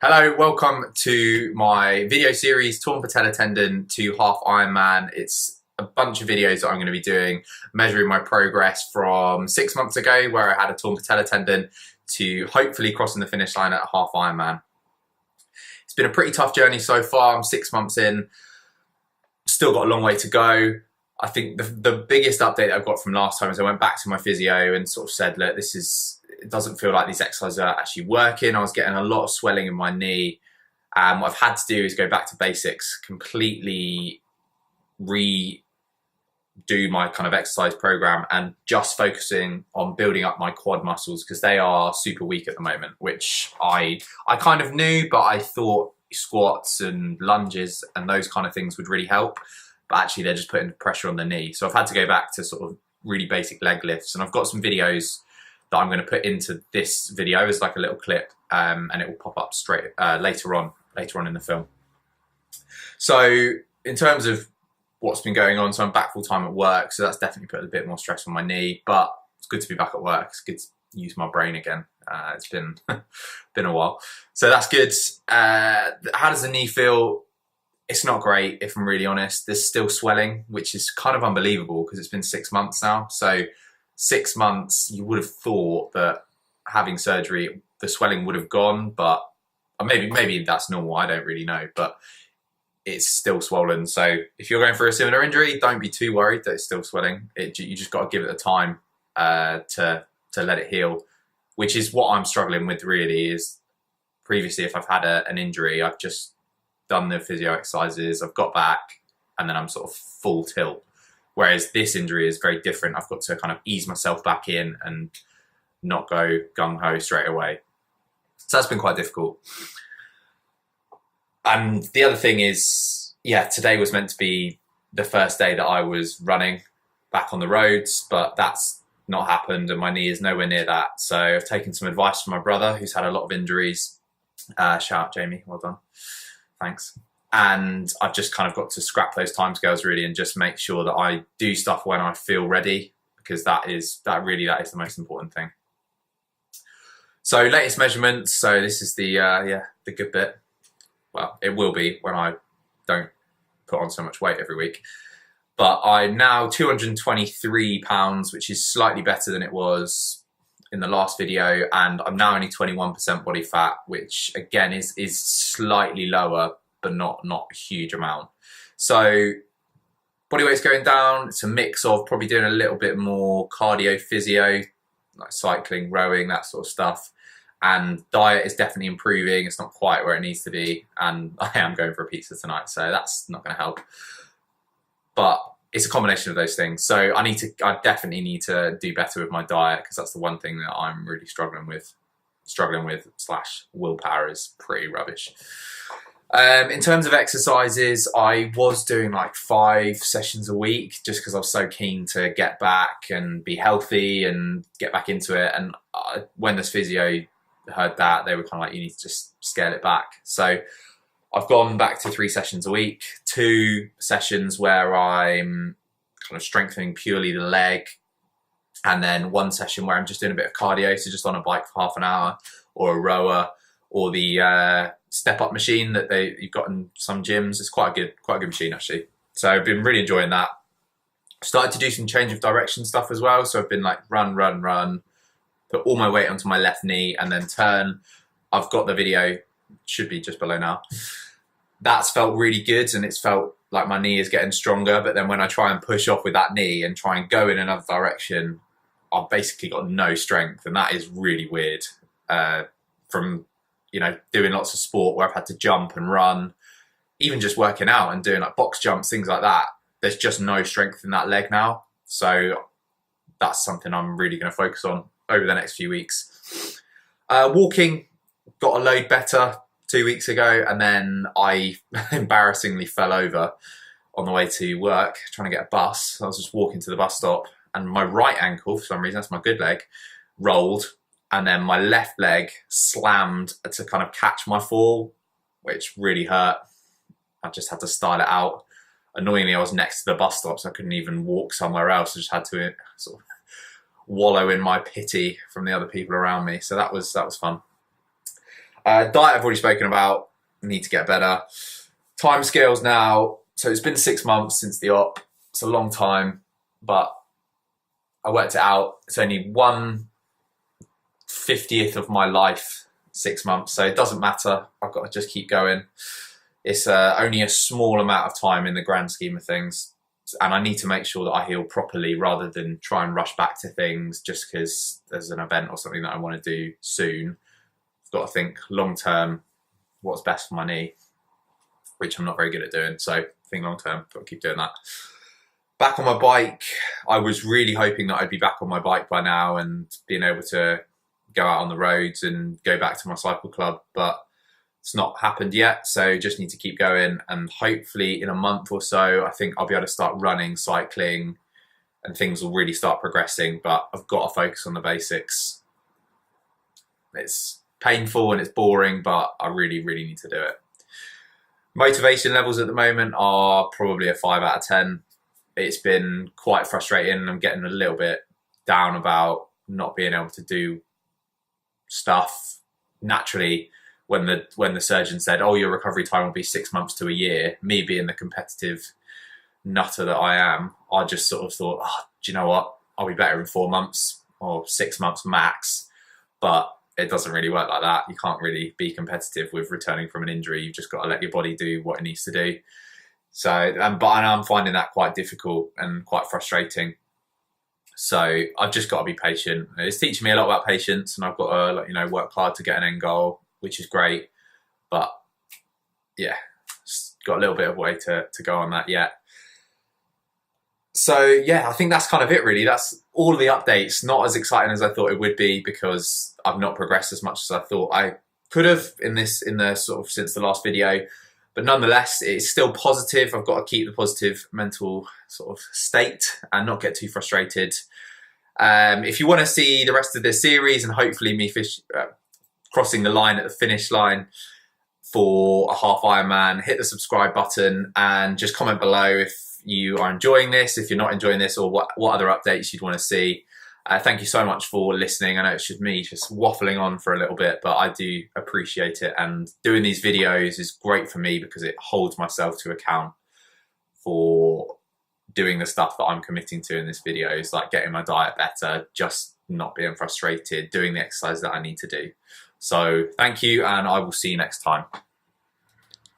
Hello, welcome to my video series, Torn Patella Tendon to Half Ironman. It's a bunch of videos that I'm going to be doing, measuring my progress from 6 months ago, where I had a torn patella tendon, to hopefully crossing the finish line at a half Ironman. It's been a pretty tough journey so far. I'm 6 months in, still got a long way to go. I think the biggest update that I've got from last time is I went back to my physio and sort of said, look, it doesn't feel like these exercises are actually working. I was getting a lot of swelling in my knee. What I've had to do is go back to basics, completely redo my kind of exercise program and just focusing on building up my quad muscles because they are super weak at the moment, which I kind of knew, but I thought squats and lunges and those kind of things would really help. But actually they're just putting pressure on the knee. So I've had to go back to sort of really basic leg lifts, and I've got some videos that I'm going to put into this video as like a little clip, and it will pop up straight later on in the film. So in terms of what's been going on, so I'm back full time at work, so that's definitely put a bit more stress on my knee, but it's good to be back at work. It's good to use my brain again. It's been been a while, so that's good. How does the knee feel? It's not great, if I'm really honest. There's still swelling, which is kind of unbelievable because it's been 6 months now. So 6 months, you would have thought that having surgery, the swelling would have gone, but maybe that's normal. I don't really know, but it's still swollen. So if you're going through a similar injury, don't be too worried that it's still swelling. You just got to give it the time to let it heal, which is what I'm struggling with really. Is previously, if I've had an injury, I've just done the physio exercises, I've got back, and then I'm sort of full tilt. Whereas this injury is very different. I've got to kind of ease myself back in and not go gung-ho straight away. So that's been quite difficult. And the other thing is, yeah, today was meant to be the first day that I was running back on the roads, but that's not happened and my knee is nowhere near that. So I've taken some advice from my brother who's had a lot of injuries. Shout out Jamie, well done. Thanks. And I've just kind of got to scrap those timescales really and just make sure that I do stuff when I feel ready, because that is the most important thing. So latest measurements. So this is the good bit. Well, it will be when I don't put on so much weight every week. But I'm now 223 pounds, which is slightly better than it was in the last video, and I'm now only 21% body fat, which again is slightly lower, but not a huge amount. So body weight's going down. It's a mix of probably doing a little bit more cardio physio, like cycling, rowing, that sort of stuff. And diet is definitely improving. It's not quite where it needs to be, and I am going for a pizza tonight, so that's not going to help. But it's a combination of those things. So I definitely need to do better with my diet, because that's the one thing that I'm really struggling with / willpower is pretty rubbish. In terms of exercises, I was doing like 5 sessions a week just because I was so keen to get back and be healthy and get back into it. And when this physio heard that, they were kind of like, you need to just scale it back. So I've gone back to 3 sessions a week, 2 sessions where I'm kind of strengthening purely the leg, and then 1 session where I'm just doing a bit of cardio, so just on a bike for half an hour, or a rower, or the step-up machine that you've got in some gyms. It's quite a good machine actually. So I've been really enjoying that. Started to do some change of direction stuff as well. So I've been like run, put all my weight onto my left knee and then turn. I've got the video, should be just below now. That's felt really good, and it's felt like my knee is getting stronger. But then when I try and push off with that knee and try and go in another direction, I've basically got no strength, and that is really weird. From doing lots of sport where I've had to jump and run, even just working out and doing like box jumps, things like that, there's just no strength in that leg now. So that's something I'm really going to focus on over the next few weeks. Walking, got a load better 2 weeks ago, and then I embarrassingly fell over on the way to work trying to get a bus. I was just walking to the bus stop, and my right ankle, for some reason, that's my good leg, rolled, and then my left leg slammed to kind of catch my fall, which really hurt. I just had to style it out. Annoyingly, I was next to the bus stop, so I couldn't even walk somewhere else. I just had to sort of wallow in my pity from the other people around me. So that was fun. Diet I've already spoken about. Need to get better. Time scales now. So it's been 6 months since the op. It's a long time, but I worked it out. It's only 1/50th of my life, 6 months. So it doesn't matter. I've got to just keep going. It's only a small amount of time in the grand scheme of things. And I need to make sure that I heal properly rather than try and rush back to things just because there's an event or something that I want to do soon. I've got to think long term, what's best for my knee, which I'm not very good at doing. So think long term, got to keep doing that. Back on my bike, I was really hoping that I'd be back on my bike by now and being able to go out on the roads and go back to my cycle club, but it's not happened yet. So just need to keep going, and hopefully in a month or so, I think I'll be able to start running, cycling, and things will really start progressing, but I've got to focus on the basics. It's painful and it's boring, but I really, really need to do it. Motivation levels at the moment are probably a 5 out of 10. It's been quite frustrating. I'm getting a little bit down about not being able to do stuff. Naturally, when the surgeon said, oh, your recovery time will be 6 months to a year, me being the competitive nutter that I am, I just sort of thought, oh, do you know what? I'll be better in 4 months or 6 months max. But it doesn't really work like that. You can't really be competitive with returning from an injury. You've just got to let your body do what it needs to do. So, but I'm finding that quite difficult and quite frustrating. So I've just got to be patient. It's teaching me a lot about patience, and I've got to, you know, work hard to get an end goal, which is great. But yeah, got a little bit of way to go on that yet. So yeah, I think that's kind of it really. That's all of the updates. Not as exciting as I thought it would be because I've not progressed as much as I thought I could have in the sort of since the last video. But nonetheless, it's still positive. I've got to keep the positive mental sort of state and not get too frustrated. If you want to see the rest of this series and hopefully me crossing the line at the finish line for a half Ironman, hit the subscribe button and just comment below if you are enjoying this, if you're not enjoying this, or what other updates you'd want to see. Thank you so much for listening. I know it's just me just waffling on for a little bit, but I do appreciate it. And doing these videos is great for me because it holds myself to account for doing the stuff that I'm committing to in this video. It's like getting my diet better, just not being frustrated, doing the exercise that I need to do. So thank you, and I will see you next time.